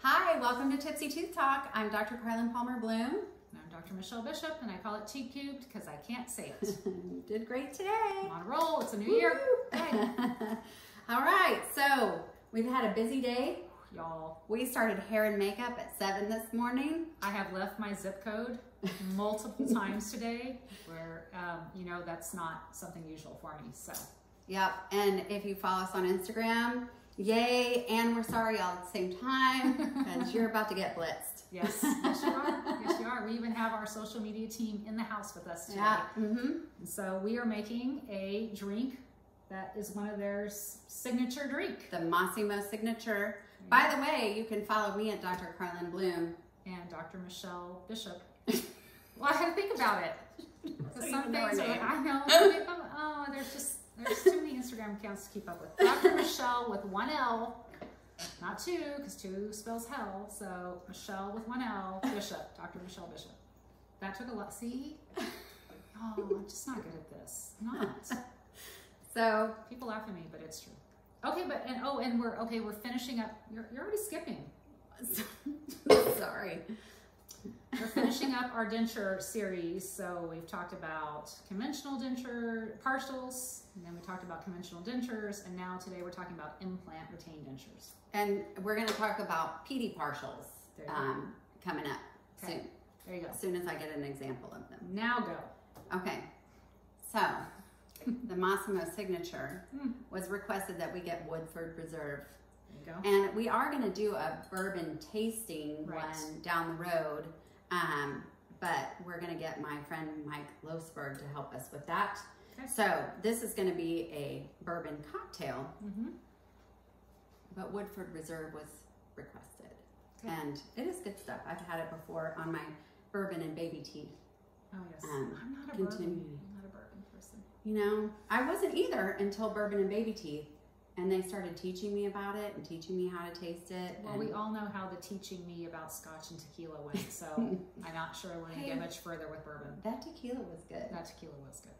Hi, welcome to Tipsy Tooth Talk. I'm Dr. Carlin Palmer Blume. And I'm Dr. Michelle Bishop, and I call it T-Cubed because I can't say it. You did great today. I'm on a roll. It's a new year. Hey. All right, so we've had a busy day. Y'all, we started hair and makeup at 7 this morning. I have left my zip code multiple times today where, you know, that's not something usual for me, so. Yep, and if you follow us on Instagram, yay, and we're sorry all at the same time because you're about to get blitzed. Yes, yes you are. Yes you are. We even have our social media team in the house with us today. Yeah. Mm-hmm. And so we are making a drink that is one of their signature drink. The Massimo Signature. By the way, you can follow me at Dr. Carlin Blume. And Dr. Michelle Bishop. Well, I had to think about it. So some things are like, I know. Oh, there's too many Instagram accounts to keep up with. Dr. Michelle with one L, not two, because two spells hell. So Michelle with one L, Bishop, Dr. Michelle Bishop. That took a lot. See? Oh, I'm just not good at this. Not. So people laugh at me, but it's true. Okay, but and we're finishing up. You're already skipping. Sorry. We're finishing up our denture series. So we've talked about conventional denture partials, and then we talked about conventional dentures, and now today we're talking about implant retained dentures. And we're going to talk about PD partials coming up soon. There you go. As soon as I get an example of them. Now go. Okay. So the Massimo Signature was requested that we get Woodford Reserve. There you go. And we are going to do a bourbon tasting one down the road, but we're going to get my friend Mike Losberg to help us with that. Okay. So this is going to be a bourbon cocktail, but Woodford Reserve was requested. Okay. And it is good stuff. I've had it before on my bourbon and baby tea. Oh yes, I'm not a bourbon person. You know, I wasn't either until bourbon and baby tea. And they started teaching me about it and teaching me how to taste it. Well, we all know how the teaching me about scotch and tequila went, so I'm not sure we're going to get much further with bourbon. That tequila was good. That tequila was good.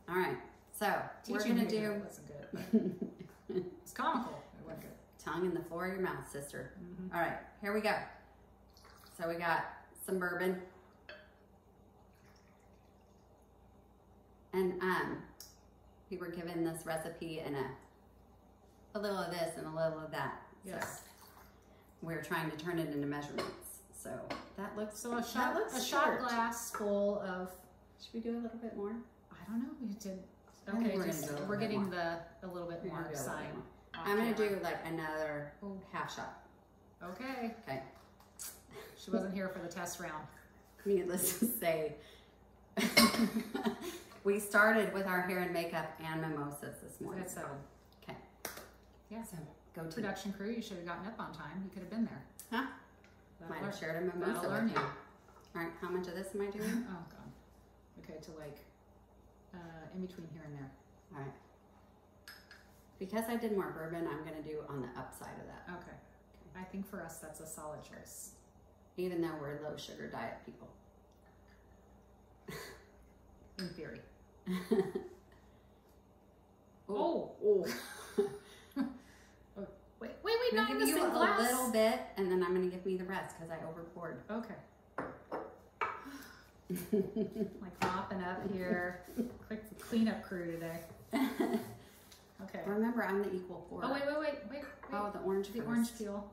All right, so we're going to do... It wasn't good, but it's comical. It wasn't good. Tongue in the floor of your mouth, sister. All right, here we go. So we got some bourbon. And we were given this recipe in a little of this and a little of that. Yes. So we're trying to turn it into measurements. So that looks so a shot glass full of. Should we do a little bit more? I don't know. We did. Okay, we're getting a little bit more sign. I'm gonna do like another half shot. Okay. Okay. She wasn't here for the test round. Needless to say, we started with our hair and makeup and mimosas this morning. That's 7. Okay. Yeah. So go to production crew. You should have gotten up on time. You could have been there. Huh? Might have shared a mimosa with you. All right. How much of this am I doing? Oh God. Okay, to like in between here and there. All right. Because I did more bourbon, I'm gonna do on the upside of that. Okay. I think for us that's a solid choice. Even though we're low sugar diet people. In theory. Oh. Wait, not in the same glass. A little bit, and then I'm going to give me the rest because I overpoured. Okay. Like mopping up here. Quick cleanup crew today. Okay. Remember, I'm the equal pourer. Oh, wait. Oh, the orange The orange peel.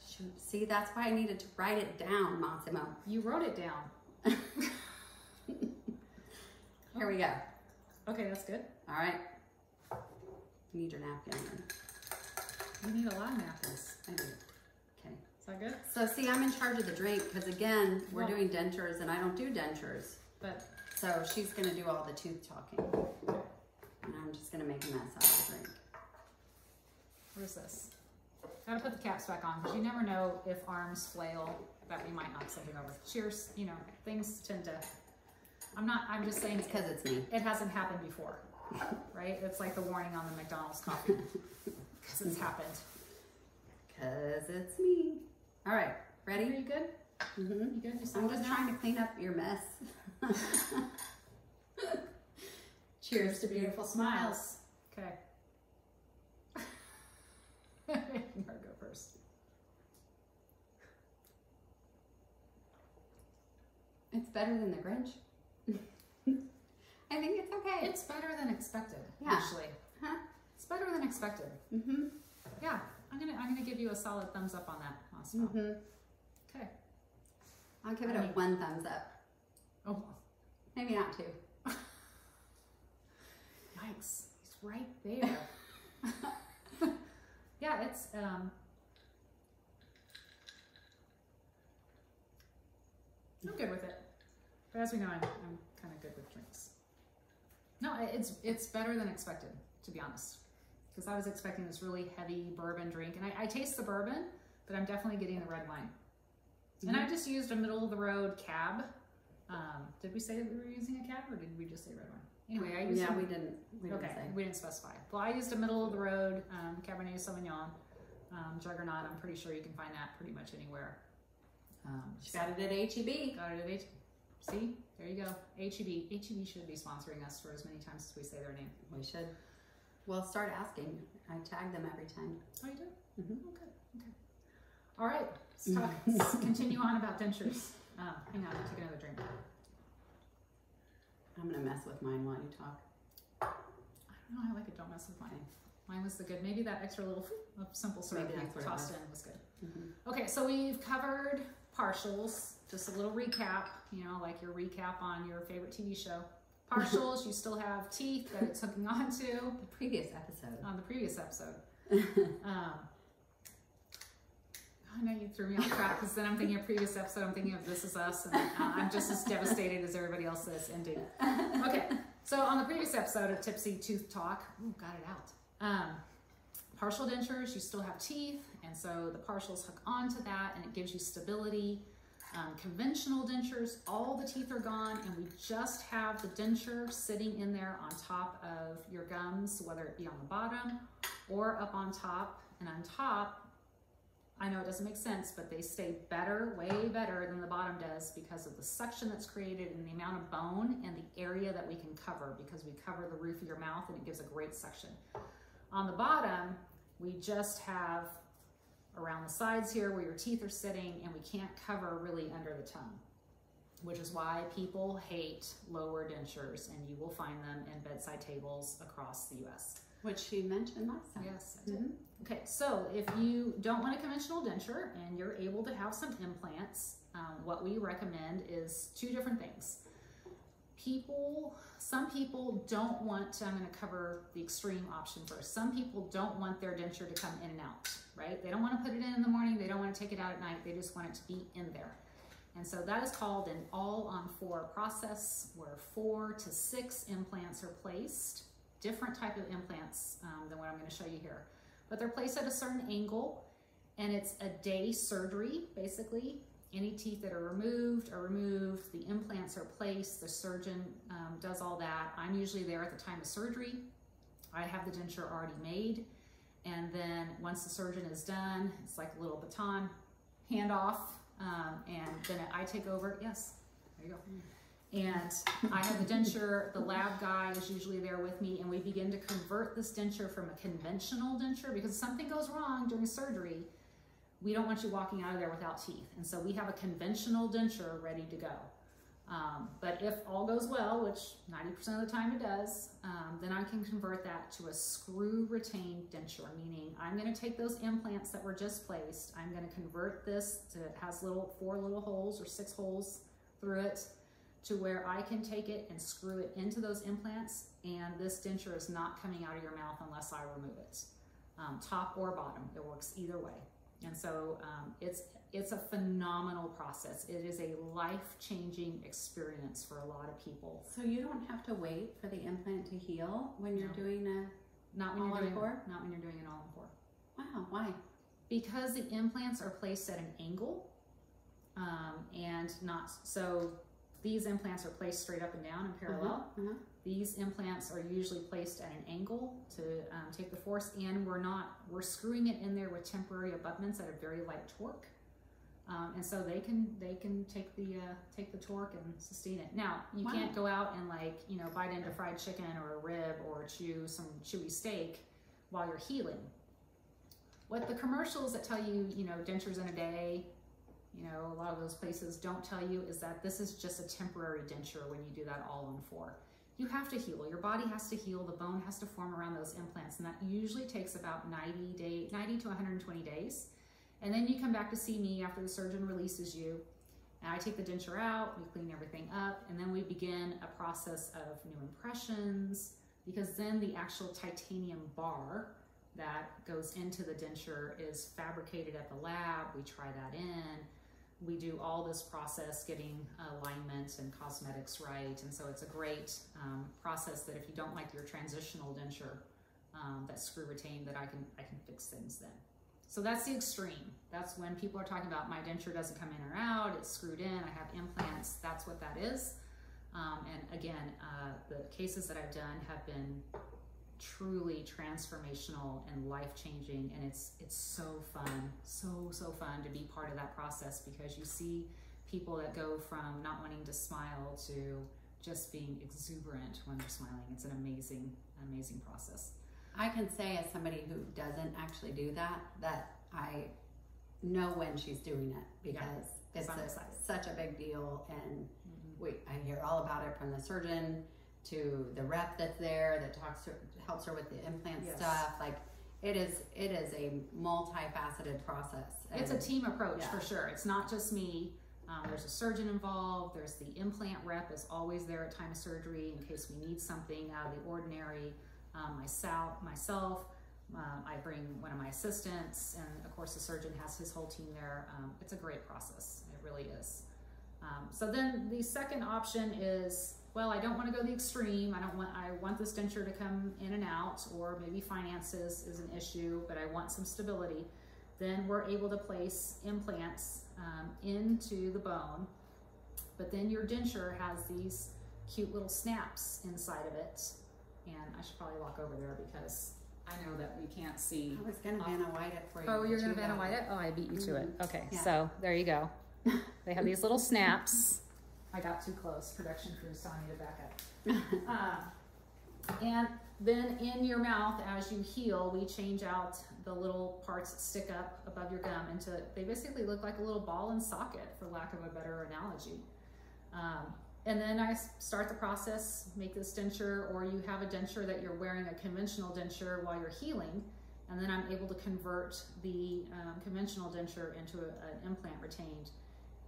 Shoot. See, that's why I needed to write it down, Massimo. You wrote it down. Here we go. Okay, that's good. All right. You need your napkin. You need a lot of napkins. I do. Okay. Is that good? So see, I'm in charge of the drink because again, we're doing dentures and I don't do dentures. But so she's going to do all the tooth talking. And I'm just going to make a mess out of the drink. What is this? Gotta put the caps back on because you never know if arms flail that we might knock something over. Cheers. You know, things tend to... I'm just saying... It's because it's me. It hasn't happened before, right? It's like the warning on the McDonald's coffee. Because it's happened. Because it's me. All right, ready? Are you good? You good? I'm just trying to clean up your mess. Cheers to beautiful smiles. Okay. I'll go first. It's better than the Grinch. I think it's okay. It's better than expected, Yeah. actually. Huh? It's better than expected. Mm-hmm. Yeah, I'm gonna give you a solid thumbs up on that, Massimo. Mm-hmm. Okay. I'll give it a 1 thumbs up. Oh, Maybe not 2. yikes! He's right there. Yeah, it's I'm good with it. But as we know, I'm kind of good with drinks. No, it's better than expected, to be honest. Because I was expecting this really heavy bourbon drink. And I taste the bourbon, but I'm definitely getting the red wine. Mm-hmm. And I just used a middle-of-the-road cab. Did we say that we were using a cab, or did we just say red wine? Anyway, I used we didn't. We didn't specify. Well, I used a middle-of-the-road Cabernet Sauvignon Juggernaut. I'm pretty sure you can find that pretty much anywhere. She got it at H-E-B. Got it at H-E-B. See? There you go. H-E-B. H-E-B should be sponsoring us for as many times as we say their name. We should. We'll start asking. I tag them every time. Oh, you do? Mm-hmm. Okay. Okay. All right. Let's continue on about dentures. Hang on. I'll take another drink. I'm going to mess with mine while you talk. I don't know. I like it. Don't mess with mine. Mine was the good. Maybe that extra little of simple syrup we tossed in was good. Mm-hmm. Okay. So we've covered partials. Just a little recap, you know, like your recap on your favorite TV show. Partials, you still have teeth that it's hooking onto. The previous episode. On the previous episode. I know you threw me off track because then I'm thinking of previous episode, I'm thinking of This Is Us, and I'm just as devastated as everybody else that's ending. Okay, so on the previous episode of Tipsy Tooth Talk, got it out. Partial dentures, you still have teeth, and so the partials hook onto that, and it gives you stability. Conventional dentures, all the teeth are gone, and we just have the denture sitting in there on top of your gums, whether it be on the bottom or up on top. And on top, I know it doesn't make sense, but they stay better, way better than the bottom does because of the suction that's created and the amount of bone and the area that we can cover, because we cover the roof of your mouth and it gives a great suction. On the bottom, we just have around the sides here where your teeth are sitting, and we can't cover really under the tongue, which is why people hate lower dentures, and you will find them in bedside tables across the U.S. Which you mentioned last time. Yes, I did. Mm-hmm. Okay, so if you don't want a conventional denture and you're able to have some implants, what we recommend is 2 different things. Some people don't want, I'm going to cover the extreme option first. Some people don't want their denture to come in and out, right? They don't want to put it in the morning. They don't want to take it out at night. They just want it to be in there. And so that is called an all-on-4 process, where 4 to 6 implants are placed, different type of implants than what I'm going to show you here. But they're placed at a certain angle, and it's a day surgery, basically. Any teeth that are removed, the implants are placed, the surgeon does all that. I'm usually there at the time of surgery. I have the denture already made, and then once the surgeon is done, it's like a little baton handoff, and then I take over. Yes, there you go. And I have the denture, the lab guy is usually there with me, and we begin to convert this denture from a conventional denture, because if something goes wrong during surgery, we don't want you walking out of there without teeth. And so we have a conventional denture ready to go. But if all goes well, which 90% of the time it does, then I can convert that to a screw retained denture, meaning I'm gonna take those implants that were just placed, I'm gonna convert this to, it has 4 little holes or 6 holes through it, to where I can take it and screw it into those implants, and this denture is not coming out of your mouth unless I remove it. Top or bottom, it works either way. And so it's a phenomenal process. It is a life-changing experience for a lot of people. So you don't have to wait for the implant to heal when you're doing not when you're doing an all-on-4. Wow, why? Because the implants are placed at an angle, and not so. These implants are placed straight up and down in parallel. These implants are usually placed at an angle to take the force, and we're screwing it in there with temporary abutments at a very light torque, and so they can take the torque and sustain it. Now you can't go out and bite into fried chicken or a rib or chew some chewy steak while you're healing. What the commercials that tell you dentures in a day, you know, a lot of those places don't tell you is that this is just a temporary denture when you do that all-on-4. You have to heal. Your body has to heal. The bone has to form around those implants, and that usually takes about 90 to 120 days. And then you come back to see me after the surgeon releases you, and I take the denture out, we clean everything up, and then we begin a process of new impressions, because then the actual titanium bar that goes into the denture is fabricated at the lab. We try that in. We do all this process, getting alignment and cosmetics right, and so it's a great process that if you don't like your transitional denture that's screw retained, that I can fix things then. So that's the extreme. That's when people are talking about my denture doesn't come in or out, it's screwed in, I have implants. That's what that is. And again, the cases that I've done have been truly transformational and life-changing, and it's so fun, so fun to be part of that process, because you see people that go from not wanting to smile to just being exuberant when they're smiling. It's an amazing process. I can say, as somebody who doesn't actually do that, that I know when she's doing it, because it's such a big deal, and I hear all about it from the surgeon to the rep that's there that helps her with the implant stuff. Like, it is a multifaceted process. It's a team approach for sure. It's not just me. There's a surgeon involved. There's the implant rep is always there at time of surgery in case we need something out of the ordinary. Myself, I bring one of my assistants, and of course the surgeon has his whole team there. It's a great process. It really is. So then the second option is, well, I don't want to go the extreme. I want this denture to come in and out, or maybe finances is an issue, but I want some stability. Then we're able to place implants into the bone, but then your denture has these cute little snaps inside of it. And I should probably walk over there because I know that we can't see. I was going to Vanna White it for you. Oh, you're going to Vanna White it? Oh, I beat you to it. Okay, so there you go. They have these little snaps. I got too close. Production crew's telling me to back up. And then in your mouth, as you heal, we change out the little parts that stick up above your gum into, they basically look like a little ball and socket, for lack of a better analogy. And then I start the process, make this denture, or you have a denture that you're wearing a conventional denture while you're healing, and then I'm able to convert the conventional denture into an implant retained.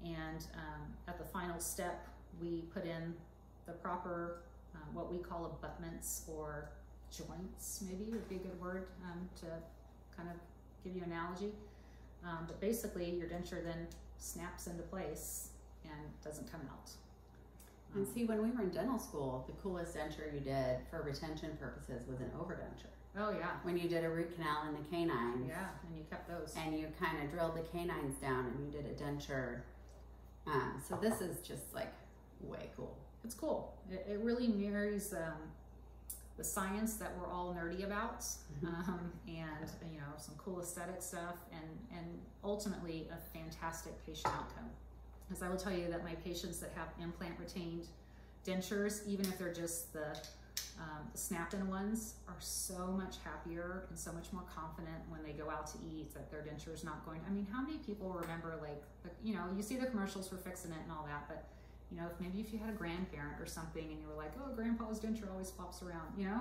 And at the final step, we put in the proper, what we call abutments or joints, maybe would be a good word to kind of give you an analogy. But basically, your denture then snaps into place and doesn't come out. And see, when we were in dental school, the coolest denture you did for retention purposes was an overdenture. Oh yeah. When you did a root canal in the canines. Yeah, and you kept those. And you kind of drilled the canines down and you did a denture. So this is just like way cool. It's cool. It really marries the science that we're all nerdy about, and you know, some cool aesthetic stuff, and ultimately a fantastic patient outcome. Because I will tell you that my patients that have implant retained dentures, even if they're just the snapped-in ones, are so much happier and so much more confident when they go out to eat that their denture is not going. I mean, how many people remember, like, you know, you see the commercials for fixing it and all that, but you know, if you had a grandparent or something and you were like, oh, grandpa's denture always flops around, you know,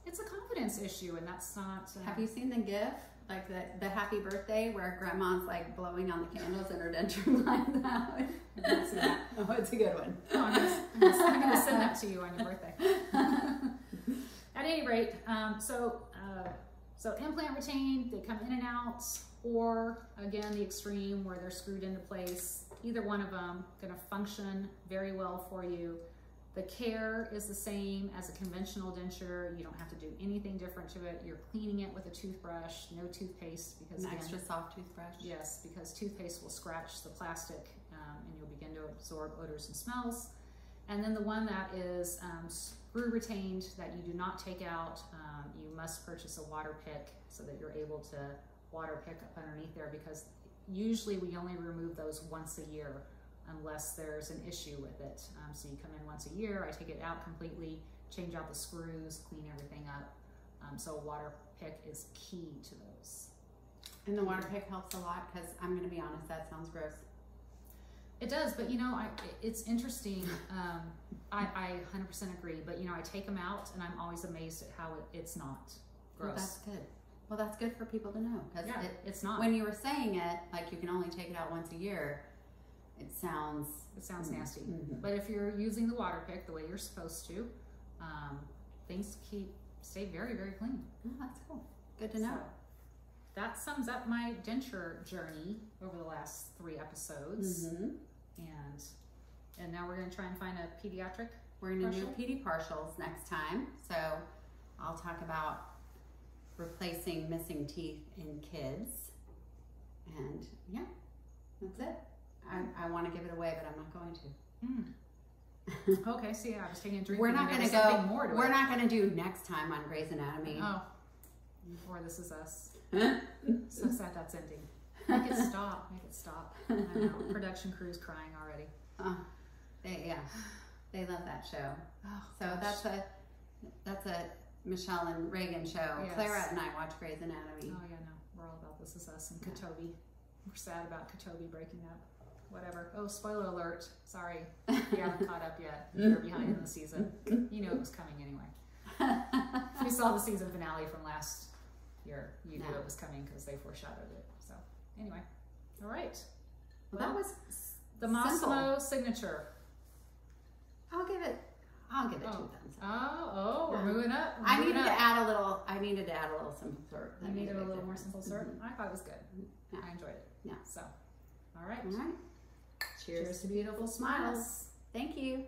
it's a confidence issue, and that's not. Have you seen the GIF? Like the happy birthday where grandma's like blowing on the candles and her denture lines out. That's that. Oh, it's a good one. Oh, I'm going to send that to you on your birthday. At any rate, so implant retained, they come in and out, or again, the extreme where they're screwed into place. Either one of them going to function very well for you. The care is the same as a conventional denture. You don't have to do anything different to it. You're cleaning it with a toothbrush, no toothpaste, because an extra soft toothbrush. Yes, because toothpaste will scratch the plastic, and you'll begin to absorb odors and smells. And then the one that is screw retained, that you do not take out, you must purchase a water pick so that you're able to water pick up underneath there, because usually we only remove those once a year, unless there's an issue with it. So you come in once a year, I take it out completely, change out the screws, clean everything up. So a water pick is key to those. And the water pick helps a lot, because I'm going to be honest, that sounds gross. It does, but you know, it's interesting. I 100% agree, but you know, I take them out and I'm always amazed at how it's not gross. Well, that's good. Well, that's good for people to know, because it's not. When you were saying it, like you can only take it out once a year, it sounds nasty. But if you're using the water pick the way you're supposed to, things stay very, very clean. Oh, that's cool. Good to know. So, that sums up my denture journey over the last 3 episodes. And now we're going to try and find a pediatric. We're going to do pedi partials next time. So I'll talk about replacing missing teeth in kids. And yeah, that's it. I want to give it away, but I'm not going to. Okay, see, I was taking a drink. We're not going to go. We're not going to do next time on Grey's Anatomy. Oh, or This Is Us. So sad that's ending. Make it stop. Make it stop. I know. Production crew's crying already. They love that show. Oh, so that's a Michelle and Reagan show. Yes. Clara and I watch Grey's Anatomy. Oh yeah, no, we're all about This Is Us and Katobi. We're sad about Katobi breaking up. Whatever. Oh, spoiler alert. Sorry, you haven't caught up yet. You're behind in the season. You knew it was coming anyway. If you saw the season finale from last year, you knew it was coming because they foreshadowed it. So anyway, all right. Well, that was the Massimo Signature. I'll give it 2 thumbs up. Oh, we're moving up. I needed to add a little simple syrup. You needed a little more simple syrup. I thought it was good. Yeah. I enjoyed it. Yeah. So, all right. All right. Cheers to beautiful smiles. Thank you.